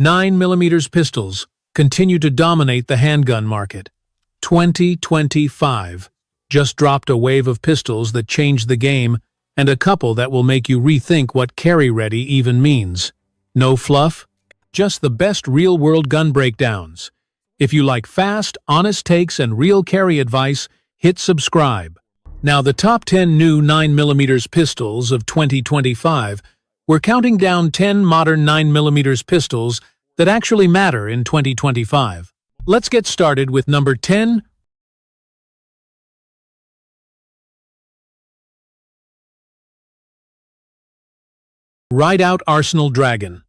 9mm pistols continue to dominate the handgun market. 2025 just dropped a wave of pistols that changed the game, and a couple that will make you rethink what carry-ready even means. No fluff, just the best real-world gun breakdowns. If you like fast, honest takes and real carry advice, hit subscribe. Now, the top 10 new 9mm pistols of 2025, we're counting down 10 modern 9mm pistols that actually matter in 2025. Let's get started with number 10. Rideout Arsenal Dragon.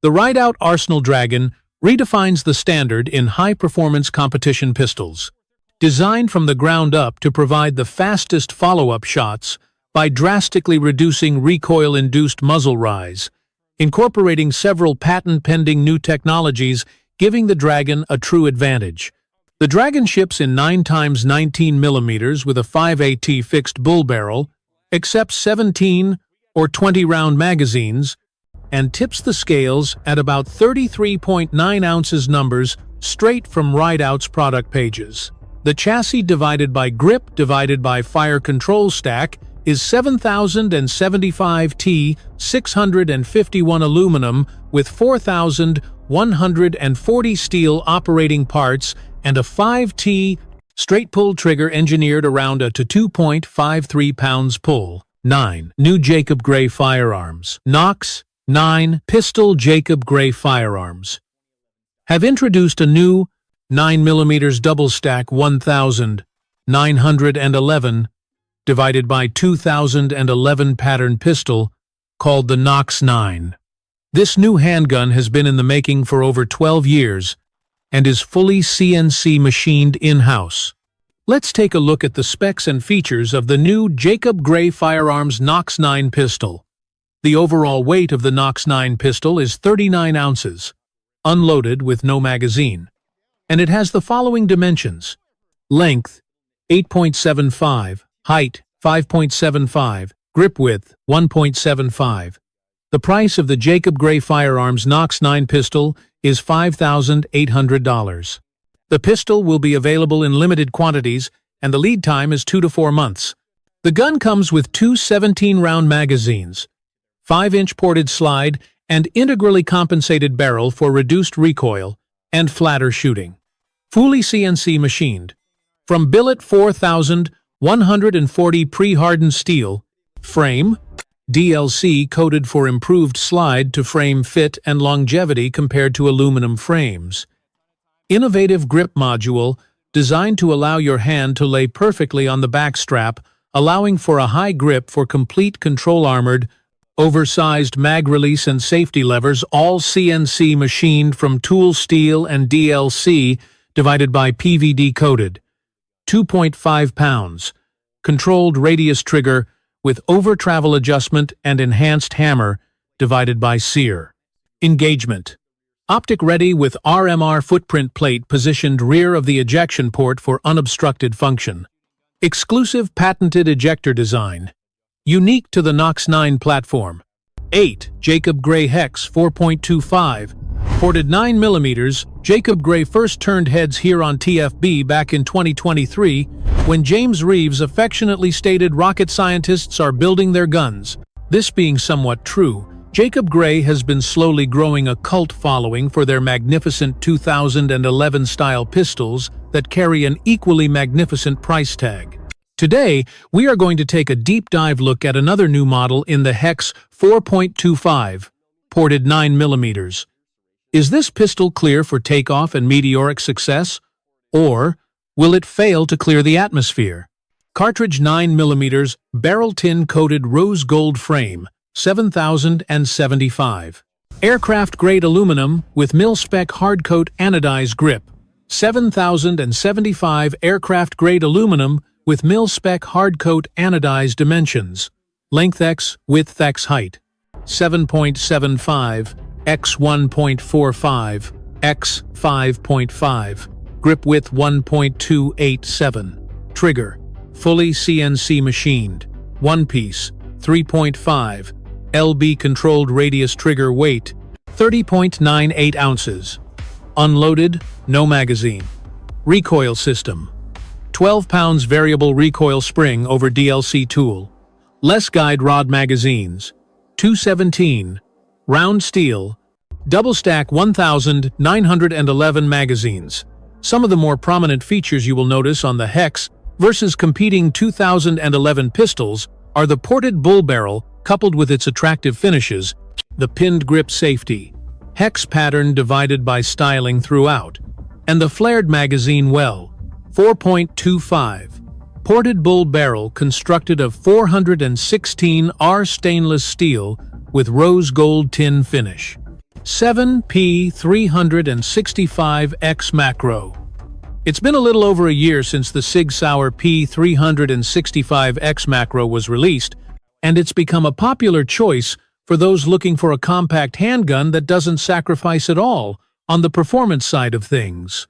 The Rideout Arsenal Dragon redefines the standard in high-performance competition pistols. Designed from the ground up to provide the fastest follow-up shots by drastically reducing recoil-induced muzzle rise, incorporating several patent-pending new technologies, giving the Dragon a true advantage. The Dragon ships in 9x19mm with a 5AT fixed bull barrel, accepts 17 or 20-round magazines, and tips the scales at about 33.9 ounces numbers straight from Rideout's product pages. The chassis divided by grip divided by fire control stack is 7,075 T 651 aluminum with 4,140 steel operating parts and a 5T straight pull trigger engineered around a to 2.53 pounds pull. 9. New Jacob Grey firearms. NOX 9 Pistol Jacob Grey firearms have introduced a new 9mm double stack 1911 divided by 2011 pattern pistol called the NOX 9. This new handgun has been in the making for over 12 years and is fully CNC machined in-house. Let's take a look at the specs and features of the new Jacob Grey Firearms NOX 9 pistol. The overall weight of the NOX 9 pistol is 39 ounces, unloaded with no magazine, and it has the following dimensions: length 8.75, height 5.75, grip width 1.75. The price of the Jacob Grey Firearms NOX 9 pistol is $5,800. The pistol will be available in limited quantities, and the lead time is 2 to 4 months. The gun comes with two 17-round magazines, 5-inch ported slide, and integrally compensated barrel for reduced recoil and flatter shooting. Fully CNC machined. From billet 4,140 pre-hardened steel, frame, DLC coated for improved slide to frame fit and longevity compared to aluminum frames. Innovative grip module designed to allow your hand to lay perfectly on the back strap, allowing for a high grip for complete control. Armored, oversized mag release and safety levers, all CNC machined from tool steel and DLC divided by PVD coated. 2.5 pounds. Controlled radius trigger with over-travel adjustment and enhanced hammer divided by sear. Engagement. Optic ready with RMR footprint plate positioned rear of the ejection port for unobstructed function. Exclusive patented ejector design. Unique to the NOX 9 platform. 8. Jacob Grey HEX 4.25. Ported 9mm, Jacob Grey first turned heads here on TFB back in 2023 when James Reeves affectionately stated rocket scientists are building their guns. This being somewhat true, Jacob Grey has been slowly growing a cult following for their magnificent 2011 style pistols that carry an equally magnificent price tag. Today, we are going to take a deep dive look at another new model in the HEX 4.25, ported 9mm. Is this pistol clear for takeoff and meteoric success? Or will it fail to clear the atmosphere? Cartridge 9mm, barrel tin coated rose gold frame, 7,075. Aircraft-grade aluminum with mil-spec hardcoat anodized grip, 7,075. Aircraft-grade aluminum with mil-spec hardcoat anodized dimensions. Length X, width X, height 7.75, x 1.45, x 5.5. Grip width 1.287. Trigger, fully CNC machined. One piece, 3.5. LB controlled radius trigger weight 30.98 ounces. Unloaded, no magazine. Recoil system. 12 pounds variable recoil spring over DLC tool. Less guide rod magazines. 217. Round steel. Double stack 1,911 magazines. Some of the more prominent features you will notice on the HEX versus competing 2011 pistols are the ported bull barrel coupled with its attractive finishes, the pinned grip safety, HEX pattern divided by styling throughout, and the flared magazine well. 4.25. Ported bull barrel constructed of 416R stainless steel with rose gold tin finish. 7P365X macro. It's been a little over a year since the Sauer P365X macro was released, and it's become a popular choice for those looking for a compact handgun that doesn't sacrifice at all on the performance side of things.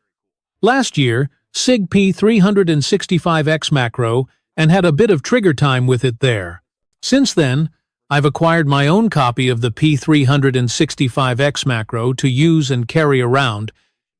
Last year, SIG P365X macro and had a bit of trigger time with it there. Since then, I've acquired my own copy of the P365X macro to use and carry around,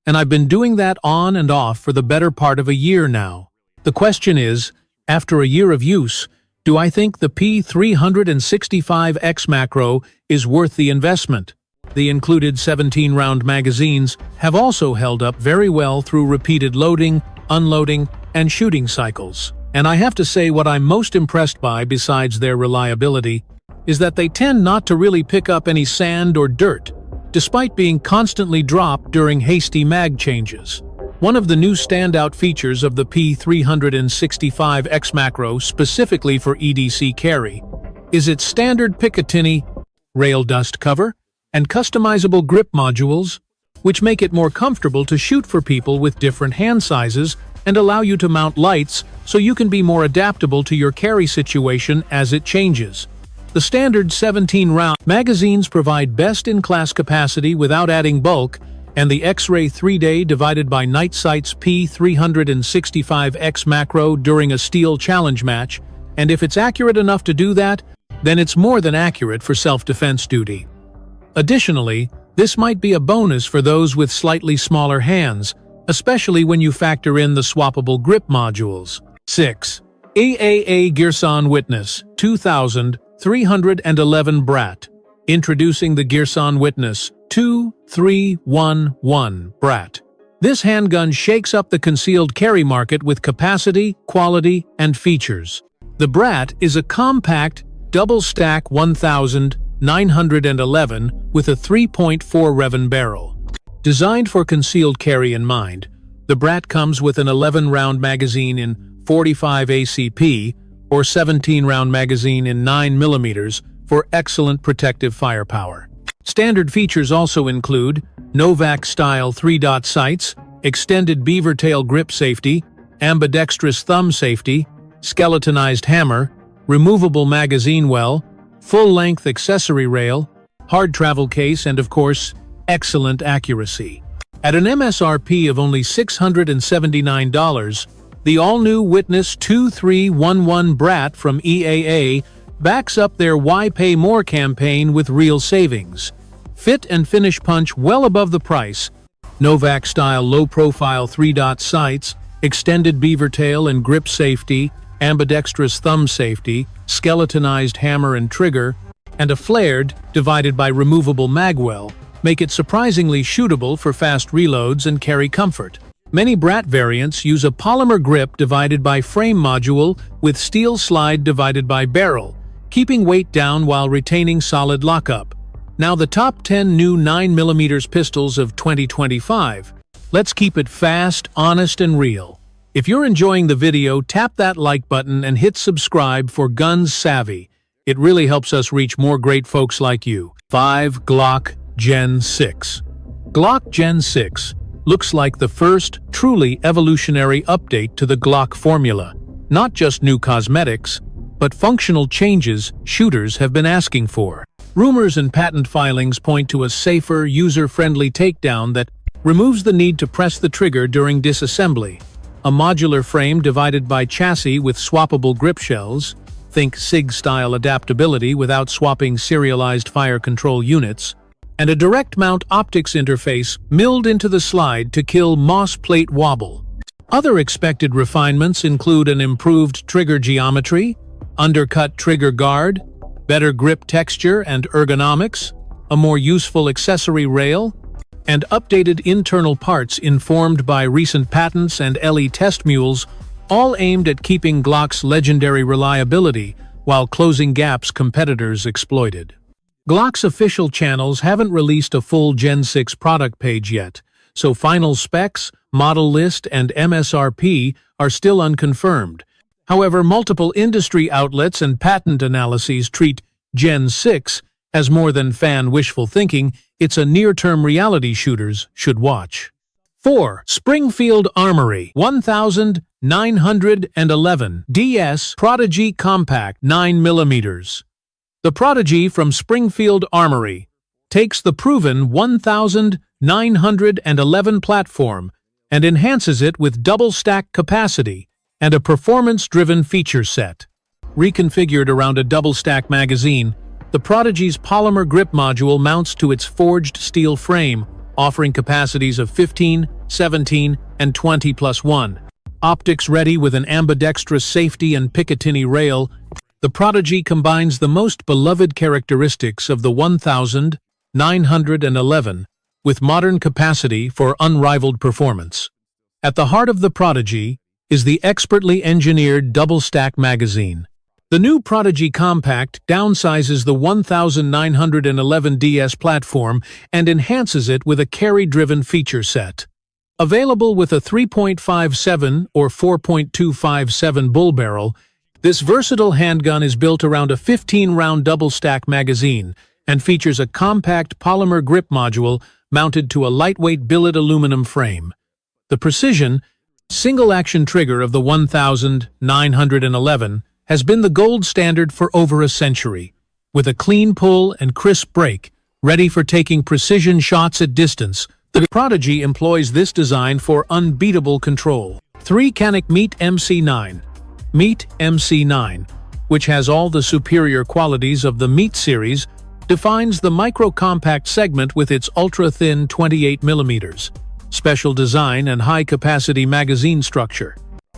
and I've been doing that on and off for the better part of a year now. The question is, after a year of use, do I think the P365X macro is worth the investment? The included 17-round magazines have also held up very well through repeated loading, unloading, and shooting cycles. And I have to say what I'm most impressed by, besides their reliability, is that they tend not to really pick up any sand or dirt, despite being constantly dropped during hasty mag changes. One of the new standout features of the P365X macro specifically for EDC carry is its standard Picatinny rail dust cover and customizable grip modules, which make it more comfortable to shoot for people with different hand sizes and allow you to mount lights so you can be more adaptable to your carry situation as it changes. The standard 17-round magazines provide best-in-class capacity without adding bulk, and the X-Ray 3-day divided by night sights P365X macro during a steel challenge match, and if it's accurate enough to do that, then it's more than accurate for self-defense duty. Additionally, this might be a bonus for those with slightly smaller hands, especially when you factor in the swappable grip modules. 6. AAA Girsan Witness 2311 Brat. Introducing the Girsan Witness 2311 Brat. This handgun shakes up the concealed carry market with capacity, quality, and features. The Brat is a compact, double-stack 1911 with a 3.4 Revin barrel. Designed for concealed carry in mind, the Brat comes with an 11-round magazine in 45 ACP or 17-round magazine in 9mm for excellent protective firepower. Standard features also include Novak-style 3-dot sights, extended beaver tail grip safety, ambidextrous thumb safety, skeletonized hammer, removable magazine well, full-length accessory rail, hard travel case, and of course, excellent accuracy. At an MSRP of only $679, the all-new Witness 2311 Brat from EAA backs up their Why Pay More campaign with real savings. Fit and finish punch well above the price, Novak-style low-profile 3-dot sights, extended beaver tail and grip safety, ambidextrous thumb safety, skeletonized hammer and trigger, and a flared, divided by removable magwell, make it surprisingly shootable for fast reloads and carry comfort. Many Brat variants use a polymer grip divided by frame module with steel slide divided by barrel, keeping weight down while retaining solid lockup. Now the top 10 new 9mm pistols of 2025. Let's keep it fast, honest, and real. If you're enjoying the video, tap that like button and hit subscribe for Guns Savvy. It really helps us reach more great folks like you. 5. GLOCK Gen 6. GLOCK Gen 6 looks like the first truly evolutionary update to the Glock formula. Not just new cosmetics, but functional changes shooters have been asking for. Rumors and patent filings point to a safer, user-friendly takedown that removes the need to press the trigger during disassembly. A modular frame divided by chassis with swappable grip shells, think SIG-style adaptability without swapping serialized fire control units, and a direct mount optics interface milled into the slide to kill moss plate wobble. Other expected refinements include an improved trigger geometry, undercut trigger guard, better grip texture and ergonomics, a more useful accessory rail, and updated internal parts informed by recent patents and LE test mules, all aimed at keeping Glock's legendary reliability while closing gaps competitors exploited. Glock's official channels haven't released a full Gen 6 product page yet, so final specs, model list, and MSRP are still unconfirmed. However, multiple industry outlets and patent analyses treat Gen 6 as more than fan wishful thinking. It's a near-term reality shooters should watch. 4. Springfield Armory 1911 DS Prodigy Compact 9mm. The Prodigy from Springfield Armory takes the proven 1911 platform and enhances it with double-stack capacity and a performance-driven feature set. Reconfigured around a double-stack magazine, the Prodigy's polymer grip module mounts to its forged steel frame, offering capacities of 15, 17, and 20+1. Optics ready with an ambidextrous safety and Picatinny rail, the Prodigy combines the most beloved characteristics of the 1911 with modern capacity for unrivaled performance. At the heart of the Prodigy is the expertly engineered double-stack magazine. The new Prodigy Compact downsizes the 1911 DS platform and enhances it with a carry-driven feature set. Available with a 3.57 or 4.257 bull barrel, this versatile handgun is built around a 15-round double-stack magazine and features a compact polymer grip module mounted to a lightweight billet aluminum frame. The precision, single-action trigger of the 1911 has been the gold standard for over a century, with a clean pull and crisp break, ready for taking precision shots at distance. The Prodigy employs this design for unbeatable control. 3. Canik METE MC9. METE MC9, which has all the superior qualities of the METE series, defines the micro-compact segment with its ultra-thin 28mm, special design and high-capacity magazine structure.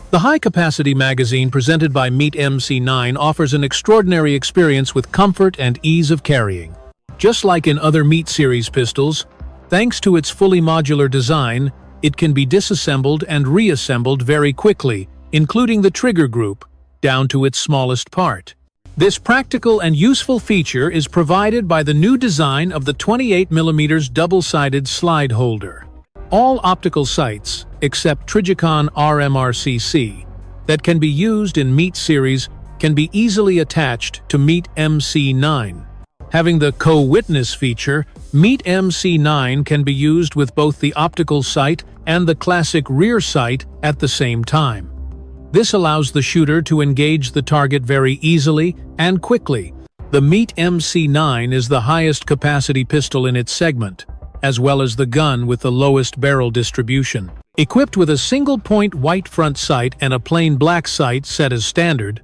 The high-capacity magazine presented by METE MC9 offers an extraordinary experience with comfort and ease of carrying. Just like in other METE series pistols, thanks to its fully modular design, it can be disassembled and reassembled very quickly, including the trigger group, down to its smallest part. This practical and useful feature is provided by the new design of the 28mm double-sided slide holder. All optical sights, except Trijicon RMRCC, that can be used in METE series can be easily attached to METE MC9. Having the co-witness feature, METE MC9 can be used with both the optical sight and the classic rear sight at the same time. This allows the shooter to engage the target very easily and quickly. The METE MC9 is the highest capacity pistol in its segment, as well as the gun with the lowest barrel distribution. Equipped with a single-point white front sight and a plain black sight set as standard,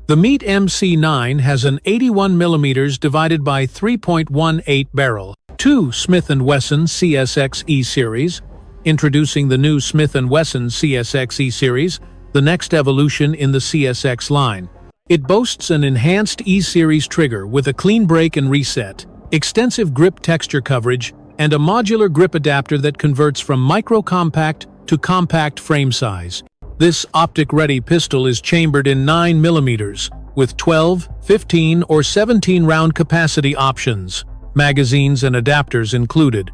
the METE MC9 has an 81mm divided by 3.18 barrel. 2. Smith & Wesson CSX E-Series. Introducing the new Smith & Wesson CSX E-Series, the next evolution in the CSX line. It boasts an enhanced E-Series trigger with a clean break and reset, extensive grip texture coverage, and a modular grip adapter that converts from micro-compact to compact frame size. This optic-ready pistol is chambered in 9mm, with 12, 15, or 17-round capacity options, magazines and adapters included,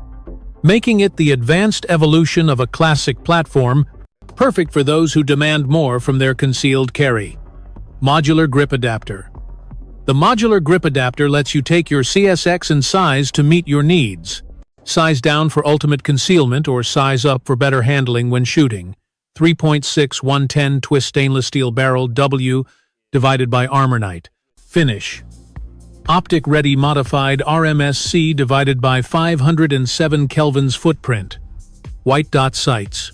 making it the advanced evolution of a classic platform, perfect for those who demand more from their concealed carry. Modular grip adapter. The modular grip adapter lets you take your CSX and size to meet your needs. Size down for ultimate concealment or size up for better handling when shooting. 3.6 110 twist stainless steel barrel W divided by Armorite. Finish. Optic ready modified RMSC divided by 507 kelvins footprint. White dot sights.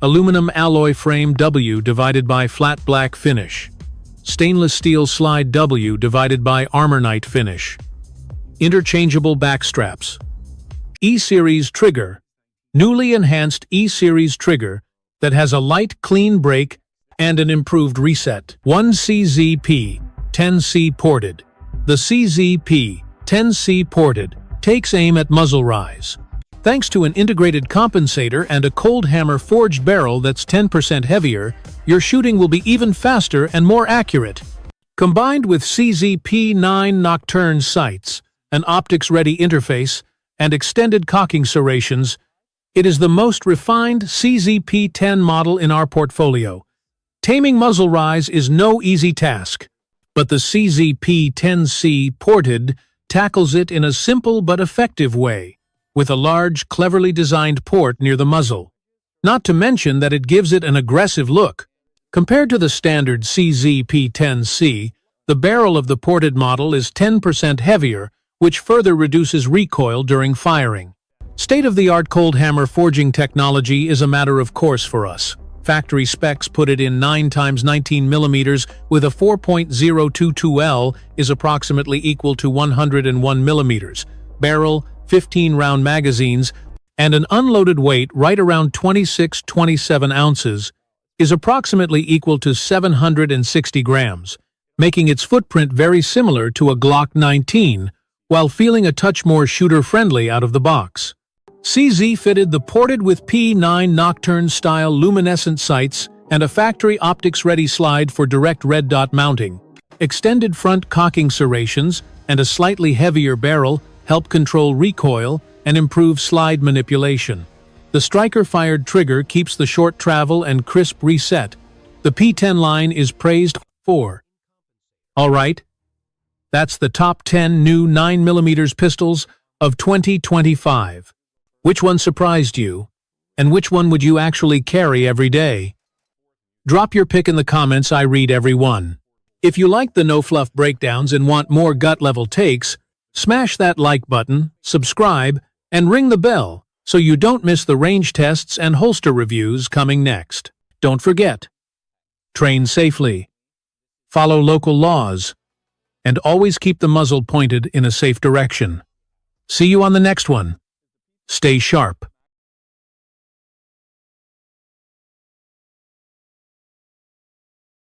Aluminum alloy frame W divided by flat black finish. Stainless steel slide W divided by Armorite finish. Interchangeable back straps. E-Series trigger, newly enhanced E-Series trigger that has a light, clean brake and an improved reset. 1 CZP-10C ported. The CZP-10C ported takes aim at muzzle rise. Thanks to an integrated compensator and a cold hammer forged barrel that's 10% heavier, your shooting will be even faster and more accurate. Combined with CZP-9 Nocturne sights, an optics-ready interface, and extended cocking serrations, it is the most refined CZP-10 model in our portfolio. Taming muzzle rise is no easy task, but the CZP-10C ported tackles it in a simple but effective way, with a large, cleverly designed port near the muzzle. Not to mention that it gives it an aggressive look. Compared to the standard CZP-10C, the barrel of the ported model is 10% heavier, which further reduces recoil during firing. State-of-the-art cold hammer forging technology is a matter of course for us. Factory specs put it in 9x19mm with a 4.022L is approximately equal to 101mm. Barrel, 15-round magazines, and an unloaded weight right around 26-27 ounces is approximately equal to 760 grams, making its footprint very similar to a Glock 19, while feeling a touch more shooter-friendly out of the box. CZ fitted the ported with P9 Nocturne-style luminescent sights and a factory optics-ready slide for direct red dot mounting. Extended front cocking serrations and a slightly heavier barrel help control recoil and improve slide manipulation. The striker-fired trigger keeps the short travel and crisp reset. The P10 line is praised for. Alright, that's the top 10 new 9mm pistols of 2025. Which one surprised you? And which one would you actually carry every day? Drop your pick in the comments, I read every one. If you like the no-fluff breakdowns and want more gut-level takes, smash that like button, subscribe, and ring the bell so you don't miss the range tests and holster reviews coming next. Don't forget, train safely, follow local laws, and always keep the muzzle pointed in a safe direction. See you on the next one. Stay sharp.